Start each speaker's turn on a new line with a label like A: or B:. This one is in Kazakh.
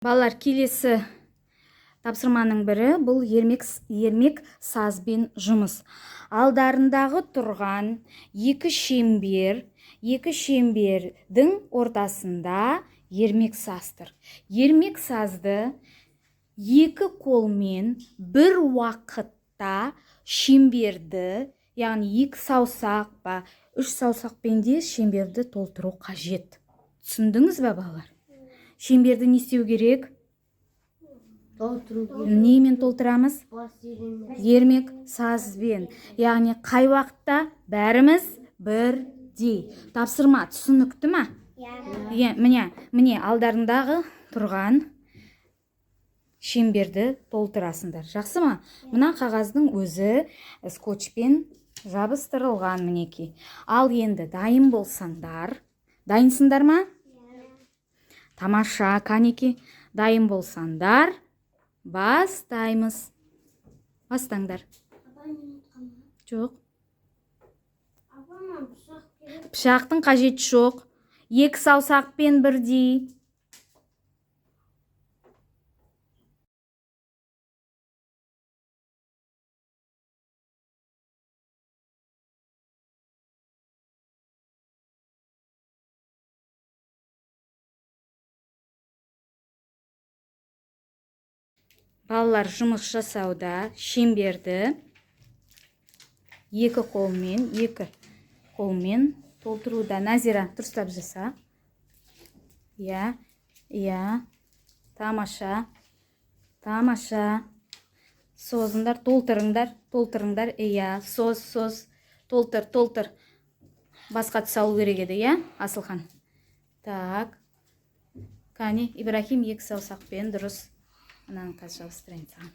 A: Балалар, келесі тапсырманың бірі бұл ермек сазбен жұмыс. Алдарындағы тұрған екі шеңбердің ортасында ермек саздыр. Ермек сазды екі қолмен бір уақытта шеңберді, яғни екі саусақ ба, үш саусақпен де шеңберді толтыру қажет. Түсіндіңіз бе, балалар? Шеңберді не істеу керек? Немен толтырамыз? Ермек сазбен. Яғни қай уақытта? Бәріміз бірдей. Тапсырма түсінікті ме? Міне алдарындағы тұрған шеңберді толтырасыңдар. Жақсы ма? Мына қағаздың өзі скотчпен жабыстырылған мінекей. Ал енді дайын болсаңдар. Дайынсыңдар ма? Тамаша, Канеки. Дайын болсаңдар, бастаймыз. Бастаңдар. Жоқ. Пышақтың қажеті жоқ. Екі саусақпен бірдей. Балалар жұмыс жасауда шеңберді екі қолмен толтыруда. Назира, дұрыстап жаса. Тамаша. Созыңдар, толтырыңдар. Соз. Толтыр. Басқа тұсалу керек еді, Асылхан? Так. Кәне, Ибрахим екі саусақпен дұрыс. Ананы қазір жабыстырайын саған.